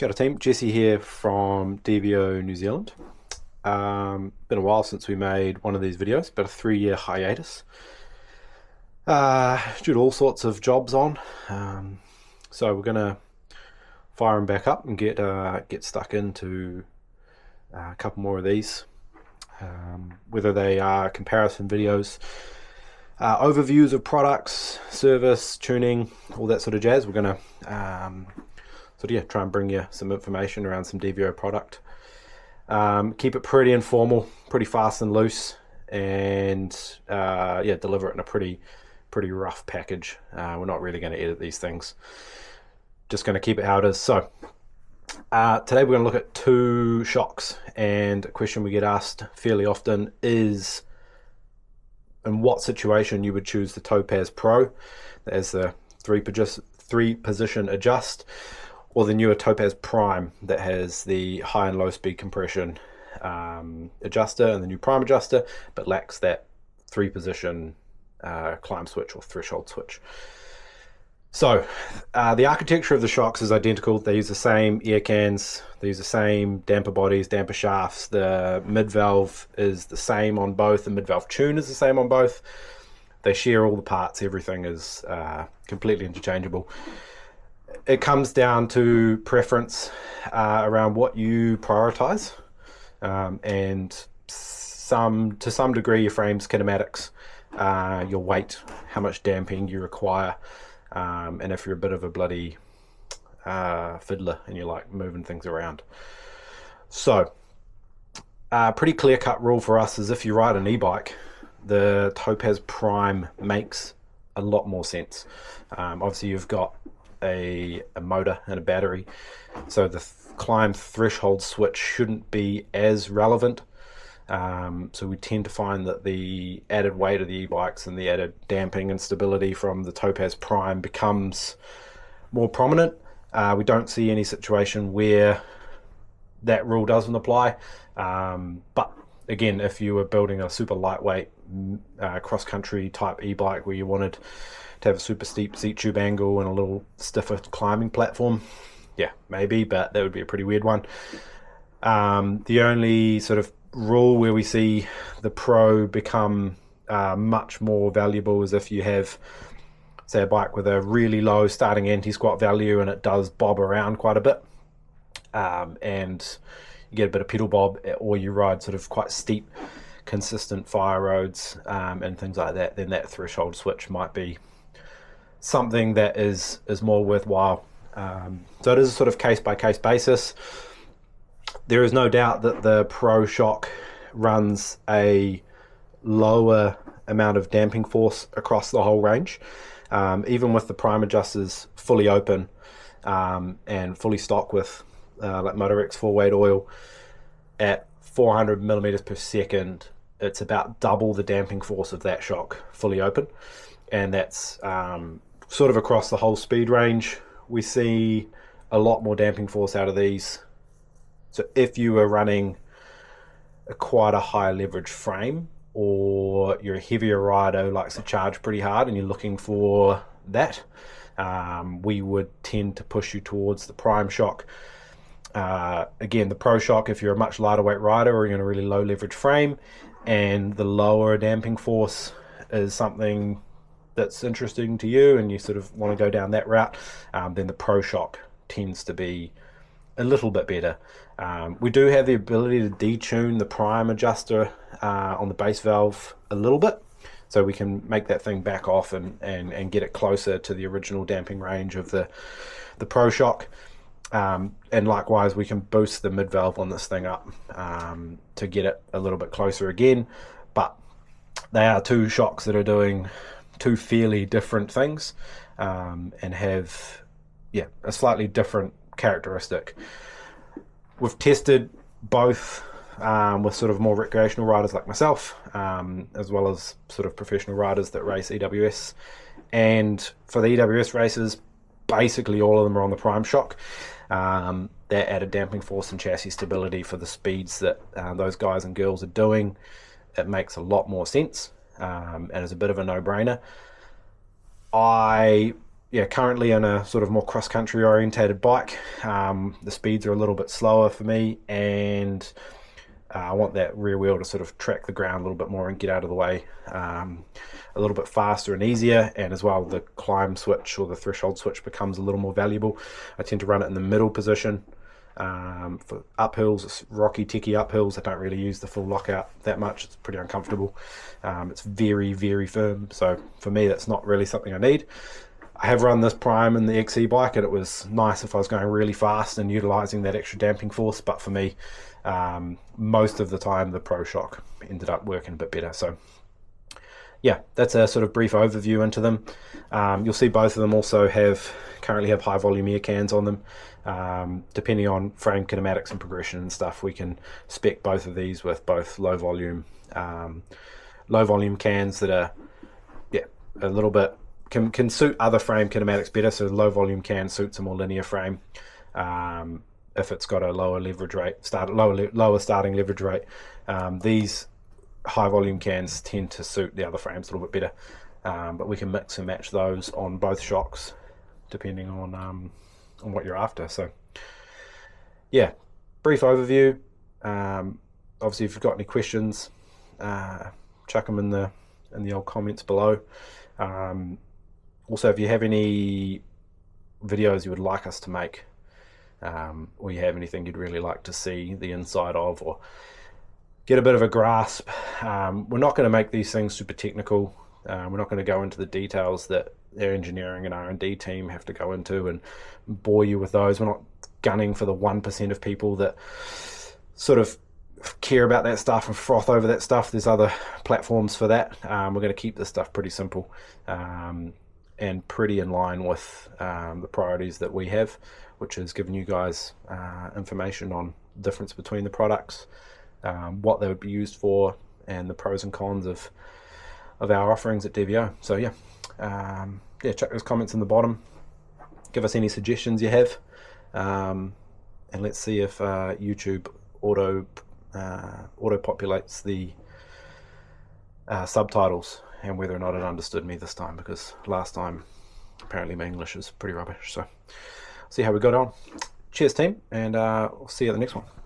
Kia ora team, Jesse here from DVO New Zealand. Been a while since we made one of these videos, about a 3-year hiatus. Due to all sorts of jobs on, so we're gonna fire them back up and get stuck into a couple more of these. Whether they are comparison videos, overviews of products, service, tuning, all that sort of jazz. We're gonna try and bring you some information around some DVO product. Keep it pretty informal, pretty fast and loose, and deliver it in a pretty rough package. We're not really going to edit these things, just going to keep it how it is. So today we're going to look at two shocks, and a question we get asked fairly often is in what situation you would choose the Topaz Pro as the three position adjust, or the newer Topaz Prime that has the high and low speed compression adjuster and the new Prime adjuster, but lacks that 3-position climb switch or threshold switch. So the architecture of the shocks is identical. They use the same air cans, they use the same damper bodies, damper shafts. The mid-valve is the same on both, the mid-valve tune is the same on both. They share all the parts, everything is completely interchangeable. It comes down to preference around what you prioritize, and to some degree your frame's kinematics, your weight, how much damping you require, and if you're a bit of a bloody fiddler and you like moving things around. So pretty clear-cut rule for us is if you ride an e-bike, the Topaz Prime makes a lot more sense. Obviously you've got a motor and a battery, so the climb threshold switch shouldn't be as relevant. So we tend to find that the added weight of the e-bikes and the added damping and stability from the Topaz Prime becomes more prominent. We don't see any situation where that rule doesn't apply, but again, if you were building a super lightweight cross-country type e-bike where you wanted to have a super steep seat tube angle and a little stiffer climbing platform, yeah, maybe, but that would be a pretty weird one. The only sort of rule where we see the Pro become much more valuable is if you have, say, a bike with a really low starting anti-squat value and it does bob around quite a bit, and you get a bit of pedal bob, or you ride sort of quite steep consistent fire roads and things like that, then that threshold switch might be something that is more worthwhile. So it is a sort of case-by-case basis. There is no doubt that the Pro shock runs a lower amount of damping force across the whole range. Even with the Prime adjusters fully open and fully stock with like Motorex 4-weight oil at 400 millimeters per second, it's about double the damping force of that shock fully open, and that's sort of across the whole speed range. We see a lot more damping force out of these. So if you are running quite a high leverage frame, or you're a heavier rider who likes to charge pretty hard and you're looking for that, we would tend to push you towards the Prime shock. Again, the Pro shock, if you're a much lighter weight rider or you're in a really low leverage frame and the lower damping force is something that's interesting to you and you sort of want to go down that route, then the Pro shock tends to be a little bit better. We do have the ability to detune the Prime adjuster on the base valve a little bit, so we can make that thing back off and get it closer to the original damping range of the Pro shock. And likewise, we can boost the mid valve on this thing up to get it a little bit closer again. But they are two shocks that are doing two fairly different things, and have a slightly different characteristic. We've tested both with sort of more recreational riders like myself, as well as sort of professional riders that race EWS. And for the EWS races, basically all of them are on the Prime shock. That added damping force and chassis stability for the speeds that those guys and girls are doing, it makes a lot more sense, and is a bit of a no-brainer. I yeah, currently in a sort of more cross-country orientated bike. The speeds are a little bit slower for me, and I want that rear wheel to sort of track the ground a little bit more and get out of the way a little bit faster and easier. And as well, the climb switch or the threshold switch becomes a little more valuable. I tend to run it in the middle position. For uphills, rocky, ticky uphills, I don't really use the full lockout that much. It's pretty uncomfortable. It's very, very firm. So for me, that's not really something I need. I have run this Prime in the XE bike, and it was nice if I was going really fast and utilizing that extra damping force. But for me, most of the time, the Pro Shock ended up working a bit better. So yeah, that's a sort of brief overview into them. You'll see both of them also currently have high volume air cans on them. Depending on frame kinematics and progression and stuff, we can spec both of these with both low volume cans that are a little bit can suit other frame kinematics better. So low volume can suits a more linear frame. If it's got a lower leverage rate, lower starting leverage rate, these high volume cans tend to suit the other frames a little bit better. But we can mix and match those on both shocks depending on what you're after. So yeah, brief overview. Obviously, if you've got any questions, chuck them in the old comments below. Also, if you have any videos you would like us to make, or you have anything you'd really like to see the inside of, or get a bit of a grasp, we're not going to make these things super technical. We're not going to go into the details that their engineering and R&D team have to go into and bore you with those. We're not gunning for the 1% of people that sort of care about that stuff and froth over that stuff. There's other platforms for that. We're going to keep this stuff pretty simple and pretty in line with the priorities that we have, which is giving you guys information on the difference between the products, what they would be used for, and the pros and cons of our offerings at DVO. So yeah, check those comments in the bottom. Give us any suggestions you have, and let's see if YouTube auto populates the subtitles and whether or not it understood me this time, because last time apparently my English is pretty rubbish. So see how we got on. Cheers team, and we'll see you at the next one.